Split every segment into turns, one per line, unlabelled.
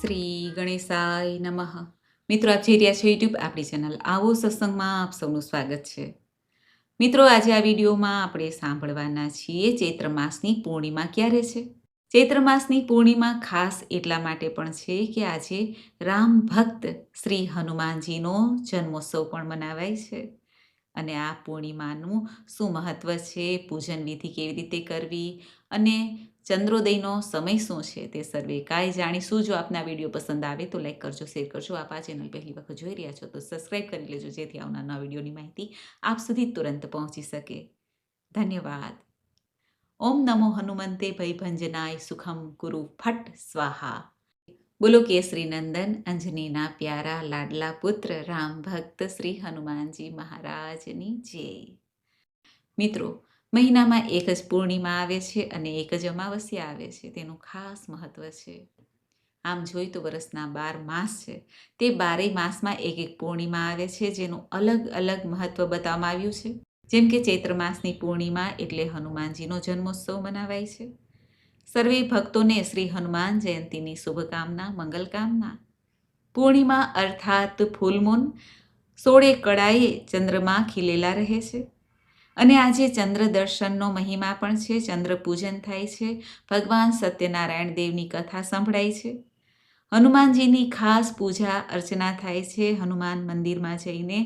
શ્રી ગણેશાય નમઃ. મિત્રો, આપ જોઈ રહ્યા છો યુટ્યુબ આપણી ચેનલ આવો સત્સંગમાં આપ સૌનું સ્વાગત છે. મિત્રો, આજે આ વિડીયોમાં આપણે સાંભળવાના છીએ ચૈત્ર માસની પૂર્ણિમા ક્યારે છે. ચૈત્ર માસની પૂર્ણિમા ખાસ એટલા માટે પણ છે કે આજે રામ ભક્ત શ્રી હનુમાનજીનો જન્મોત્સવ પણ મનાવાય છે. અને આ પૂર્ણિમાનું શું મહત્વ છે, પૂજન વિધિ કેવી રીતે કરવી અને ચંદ્રોદયનો સમય શું છે તે સર્વે કાંઈ જાણીશું. જો આપને આ વિડીયો પસંદ આવે તો લાઈક કરજો, શેર કરજો. આપ આ ચેનલ પહેલી વખત જોઈ રહ્યા છો તો સબસ્ક્રાઈબ કરી લેજો, જેથી આવનાર નવા વિડીયોની માહિતી આપ સુધી તુરંત પહોંચી શકે. ધન્યવાદ. ઓમ નમો હનુમંતે ભયભંજનાય સુખમ કુરુ ફટ સ્વાહા. બોલો કેસરી નંદન અંજનીના પ્યારા લાડલા પુત્ર રામ ભક્ત શ્રી હનુમાનજી મહારાજની જય. મિત્રો, મહિનામાં એક જ પૂર્ણિમા આવે છે અને એક જ અમાવસ્યા આવે છે. તેનું ખાસ મહત્વ છે. આમ જોઈ તો વર્ષના 12 માસ છે. તે 12 માસમાં એક એક પૂર્ણિમા આવે છે, જેનું અલગ અલગ મહત્વ બતાવવામાં આવ્યું છે. જેમ કે ચૈત્ર માસની પૂર્ણિમા એટલે હનુમાનજીનો જન્મોત્સવ મનાવાય છે. સર્વે ભક્તોને શ્રી હનુમાન જયંતીની શુભકામના, મંગલકામના. પૂર્ણિમા અર્થાત ફૂલમૂન, 16 કળાએ ચંદ્રમા ખીલેલા રહે છે. અને આજે ચંદ્ર દર્શનનો મહિમા પણ છે. ચંદ્ર પૂજન થાય છે. ભગવાન સત્યનારાયણ દેવની કથા સંભળાય છે. હનુમાનજીની ખાસ પૂજા અર્ચના થાય છે. હનુમાન મંદિરમાં જઈને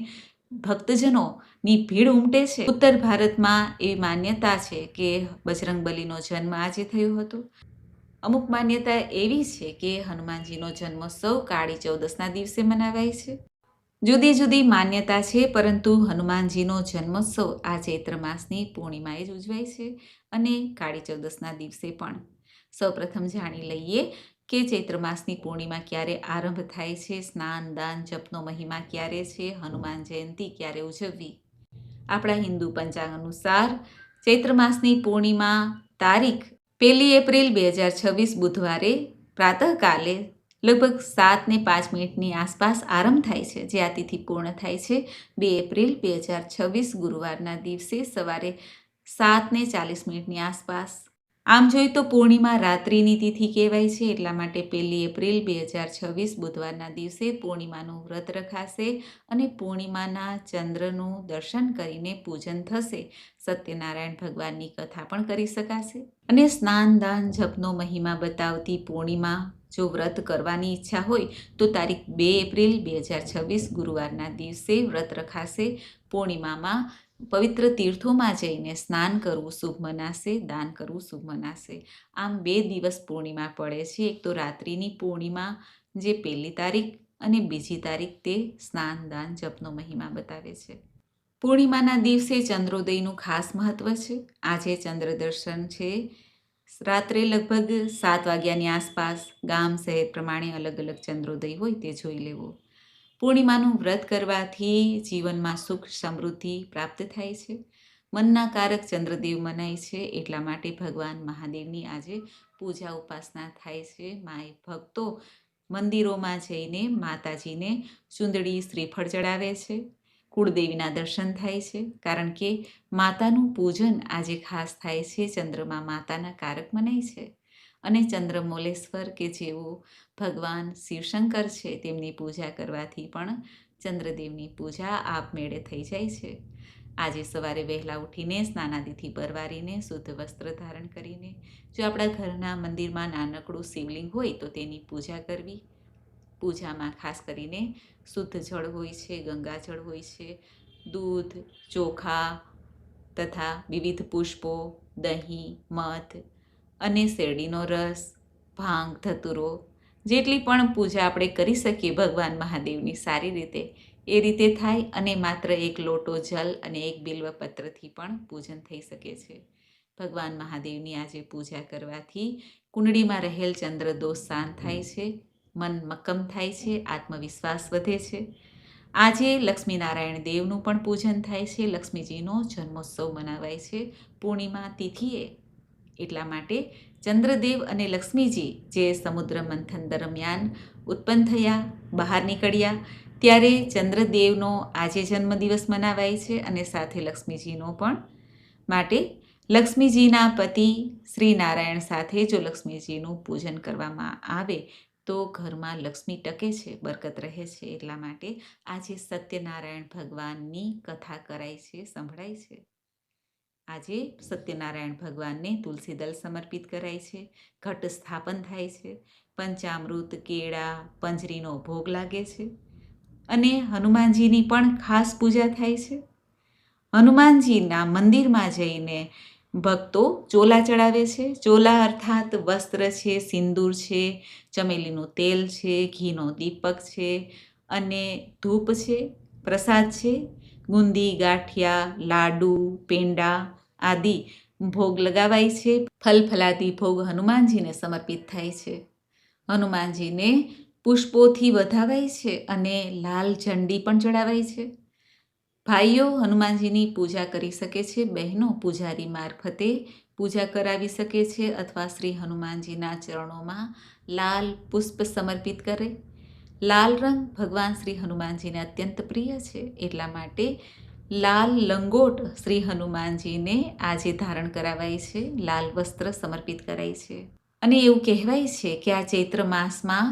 ભક્તજનોની ભીડ ઉમટે છે. ઉત્તર ભારતમાં એવી માન્યતા છે કે બજરંગબલીનો જન્મ આજે થયો હતો. અમુક માન્યતા એવી છે કે હનુમાનજીનો જન્મોત્સવ કાળી ચૌદસના દિવસે મનાવાય છે. જુદી જુદી માન્યતા છે, પરંતુ હનુમાનજીનો જન્મોત્સવ આ ચૈત્ર માસની પૂર્ણિમાએ જ ઉજવાય છે અને કાળી ચૌદસના દિવસે પણ. સૌપ્રથમ જાણી લઈએ કે ચૈત્ર માસની પૂર્ણિમા ક્યારે આરંભ થાય છે, સ્નાન, દાન, જપનો મહિમા ક્યારે છે, હનુમાન જયંતી ક્યારે ઉજવવી. આપણા હિન્દુ પંચાંગ અનુસાર ચૈત્ર માસની પૂર્ણિમા તારીખ 1 એપ્રિલ 2026 બુધવારે પ્રાતઃકાલે લગભગ 7:05 આસપાસ આરંભ થાય છે, જે આ તિથિ પૂર્ણ થાય છે 2 એપ્રિલ 2026 ગુરુવારના દિવસે સવારે 7:40 આસપાસ. આમ જોઈએ તો પૂર્ણિમા રાત્રિની તિથિ કહેવાય છે, એટલા માટે 1 એપ્રિલ 2026 બુધવારના દિવસે પૂર્ણિમાનું વ્રત રખાશે અને પૂર્ણિમાના ચંદ્રનું દર્શન કરીને પૂજન થશે. સત્યનારાયણ ભગવાનની કથા પણ કરી શકાશે. અને સ્નાન, દાન, જપનો મહિમા બતાવતી પૂર્ણિમા જો વ્રત કરવાની ઈચ્છા હોય તો તારીખ 2 એપ્રિલ 2026 ગુરુવારના દિવસે વ્રત રખાશે. પૂર્ણિમામાં પવિત્ર તીર્થોમાં જઈને સ્નાન કરવું શુભ મનાશે, દાન કરવું શુભ મનાશે. આમ 2 દિવસ પૂર્ણિમા પડે છે. એક તો રાત્રિની પૂર્ણિમા જે 1 તારીખ અને બીજી તારીખ તે સ્નાન, દાન, જપનો મહિમા બતાવે છે. પૂર્ણિમાના દિવસે ચંદ્રોદયનું ખાસ મહત્વ છે. આજે ચંદ્ર દર્શન છે રાત્રે લગભગ 7 વાગ્યાની આસપાસ. ગામ, શહેર પ્રમાણે અલગ અલગ ચંદ્રોદય હોય તે જોઈ લેવો. પૂર્ણિમાનું વ્રત કરવાથી જીવનમાં સુખ સમૃદ્ધિ પ્રાપ્ત થાય છે. મનના કારક ચંદ્રદેવ મનાય છે, એટલા માટે ભગવાન મહાદેવની આજે પૂજા ઉપાસના થાય છે. માય ભક્તો મંદિરોમાં જઈને માતાજીને ચૂંદડી, શ્રીફળ ચડાવે છે. કુળદેવીના દર્શન થાય છે, કારણ કે માતાનું પૂજન આજે ખાસ થાય છે. ચંદ્રમા માતાના કારક મનાય છે અને ચંદ્રમૌલેશ્વર કે જેઓ ભગવાન શિવશંકર છે તેમની પૂજા કરવાથી પણ ચંદ્રદેવની પૂજા આપમેળે થઈ જાય છે. આજે સવારે વહેલા ઉઠીને સ્નાનાદિથી પરવારીને શુદ્ધ વસ્ત્ર ધારણ કરીને જો આપણા ઘરના મંદિરમાં નાનકડું શિવલિંગ હોય તો તેની પૂજા કરવી. પૂજામાં ખાસ કરીને શુદ્ધ જળ હોય છે, ગંગાજળ હોય છે, દૂધ, ચોખા તથા વિવિધ પુષ્પો, દહીં, મધ અને શેરડીનો રસ, ભાંગ, ધતુરો, જેટલી પણ પૂજા આપણે કરી શકીએ ભગવાન મહાદેવની સારી રીતે એ રીતે થાય. અને માત્ર 1 લોટો જલ અને 1 બિલ્વપત્રથી પણ પૂજન થઈ શકે છે. ભગવાન મહાદેવની આજે પૂજા કરવાથી કુંડળીમાં રહેલ ચંદ્ર દોષ શાંત થાય છે, મન મક્કમ થાય છે, આત્મવિશ્વાસ વધે છે. આજે લક્ષ્મીનારાયણ દેવનું પણ પૂજન થાય છે. લક્ષ્મીજીનો જન્મોત્સવ મનાવાય છે પૂર્ણિમા તિથિએ. એટલા માટે ચંદ્રદેવ અને લક્ષ્મીજી જે સમુદ્ર મંથન દરમિયાન ઉત્પન્ન થયા, બહાર નીકળ્યા, ત્યારે ચંદ્રદેવનો આજે જન્મદિવસ મનાવાય છે અને સાથે લક્ષ્મીજીનો પણ. માટે લક્ષ્મીજીના પતિ શ્રી નારાયણ સાથે જો લક્ષ્મીજીનું પૂજન કરવામાં આવે તો ઘરમાં લક્ષ્મી ટકે છે, બરકત રહે છે. એટલા માટે આજે સત્યનારાયણ ભગવાનની કથા કરાય છે, સંભળાય છે. આજે સત્યનારાયણ ભગવાનને તુલસી દલ સમર્પિત કરાય છે, ઘટ સ્થાપન થાય છે, પંચામૃત, કેળા, પંજરીનો ભોગ લાગે છે અને હનુમાનજીની પણ ખાસ પૂજા થાય છે. હનુમાનજીના મંદિરમાં જઈને ભક્તો ચોલા ચડાવે છે. ચોલા અર્થાત વસ્ત્ર છે, સિંદૂર છે, ચમેલીનું તેલ છે, ઘીનો દીપક છે અને ધૂપ છે, પ્રસાદ છે, ગુંદી, ગાંઠિયા, લાડુ, પેંડા આદિ ભોગ લગાવાય છે. ફલફલાદી ભોગ હનુમાનજીને સમર્પિત થાય છે. હનુમાનજીને પુષ્પોથી વધાવાય છે અને લાલ ઝંડી પણ ચડાવાય છે. ભાઈઓ હનુમાનજીની પૂજા કરી શકે છે. બહેનો પૂજારી મારફતે પૂજા કરાવી શકે છે અથવા શ્રી હનુમાનજીના ચરણોમાં લાલ પુષ્પ સમર્પિત કરે. લાલ રંગ ભગવાન શ્રી હનુમાનજીને અત્યંત પ્રિય છે. એટલા માટે લાલ લંગોટ શ્રી હનુમાનજીને આજે ધારણ કરાવાય છે, લાલ વસ્ત્ર સમર્પિત કરાય છે. અને એવું કહેવાય છે કે આ ચૈત્ર માસમાં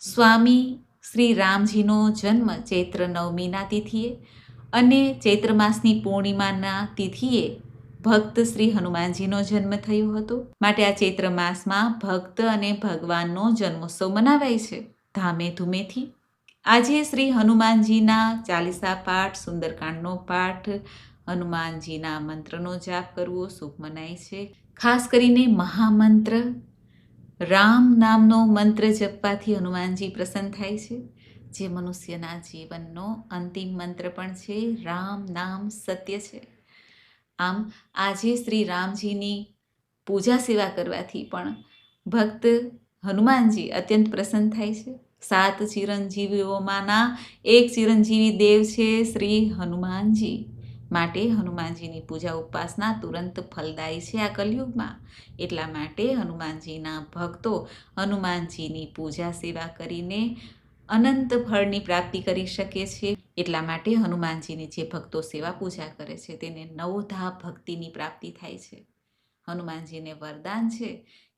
સ્વામી શ્રી રામજીનો જન્મ ચૈત્ર નવમીના તિથિએ અને ચૈત્ર માસની પૂર્ણિમાના તિથિએ ભક્ત શ્રી હનુમાનજીનો જન્મ થયો હતો. માટે આ ચૈત્ર માસમાં ભક્ત અને ભગવાનનો જન્મોત્સવ મનાવાય છે ધામે ધૂમેથી. આજે શ્રી હનુમાનજીના ચાલીસા પાઠ, સુંદરકાંડનો પાઠ, હનુમાનજીના મંત્રનો જાપ કરવો શુભ મનાય છે. ખાસ કરીને મહામંત્ર રામ નામનો મંત્ર જપવાથી હનુમાનજી પ્રસન્ન થાય છે, જે મનુષ્યના જીવનનો અંતિમ મંત્ર પણ છે. રામ નામ સત્ય છે. આમ આજે શ્રી રામજીની પૂજા સેવા કરવાથી પણ ભક્ત હનુમાનજી અત્યંત પ્રસન્ન થાય છે. 7 ચિરંજીવીઓમાંના એક ચિરંજીવી દેવ છે શ્રી હનુમાનજી. માટે હનુમાનજીની પૂજા ઉપાસના તુરંત ફલદાયી છે આ કલયુગમાં. એટલા માટે હનુમાનજીના ભક્તો હનુમાનજીની પૂજા સેવા કરીને અનંત ફળની પ્રાપ્તિ કરી શકે છે. એટલા માટે હનુમાનજીની જે ભક્તો સેવા પૂજા કરે છે તેને નવધા ભક્તિની પ્રાપ્તિ થાય છે. હનુમાનજીને વરદાન છે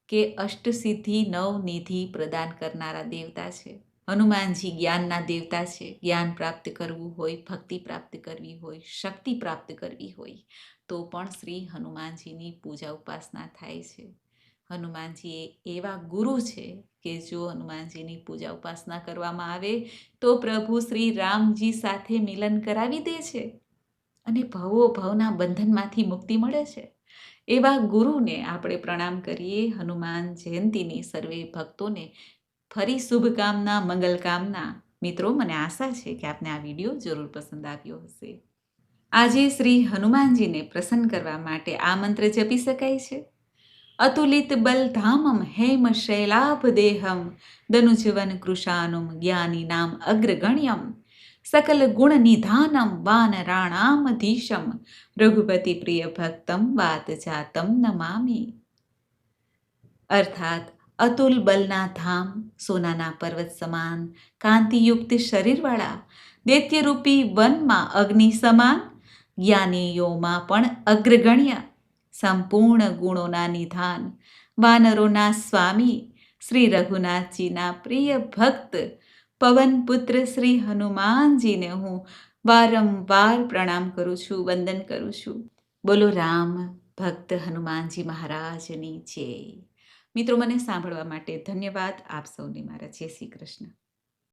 કે અષ્ટસિદ્ધિ નવનિધિ પ્રદાન કરનારા દેવતા છે. હનુમાનજી જ્ઞાનના દેવતા છે. જ્ઞાન પ્રાપ્ત કરવું હોય, ભક્તિ પ્રાપ્ત કરવી હોય, શક્તિ પ્રાપ્ત કરવી હોય તો પણ શ્રી હનુમાનજીની પૂજા ઉપાસના થાય છે. હનુમાનજી એવા ગુરુ છે કે જો હનુમાનજીની પૂજા ઉપાસના કરવામાં આવે તો પ્રભુ શ્રી રામજી સાથે મિલન કરાવી દે છે અને ભવો ભવના બંધનમાંથી મુક્તિ મળે છે. એવા ગુરુને આપણે પ્રણામ કરીએ. હનુમાન જયંતીની સર્વે ભક્તોને ફરી શુભકામના, મંગલકામના. મિત્રો, મને આશા છે કે આપને આ વિડીયો જરૂર પસંદ આવ્યો હશે. આજે શ્રી હનુમાનજીને પ્રસન્ન કરવા માટે આ મંત્ર જપી શકાય છે. અતુલિત બલધામમ હેમ શૈલાભ દેહમ દનુજવન કૃશાનુમ જ્ઞાની નામ અગ્રગણ્યમ સકલ ગુણ નિધાનમ વાનરાણામધીશમ રઘુપતિ પ્રિય ભક્તમ વાત જાતમ નમામિ. અર્થાત અતુલ બલના ધામ, સોનાના પર્વત સમાન કાંતિયુક્ત શરીરવાળા, દૈત્યરૂપી વનમાં અગ્નિ સમાન, જ્ઞાનીઓમાં પણ અગ્રગણ્ય, સંપૂર્ણ ગુણોના નિધાન, વાનરોના સ્વામી શ્રી રઘુનાથજીના પ્રિય ભક્ત પવનપુત્ર શ્રી હનુમાનજીને હું વારંવાર પ્રણામ કરું છું, વંદન કરું છું. બોલો રામ ભક્ત હનુમાનજી મહારાજની જય. મિત્રો, મને સાંભળવા માટે ધન્યવાદ. આપ સૌને મારા જય શ્રી કૃષ્ણ.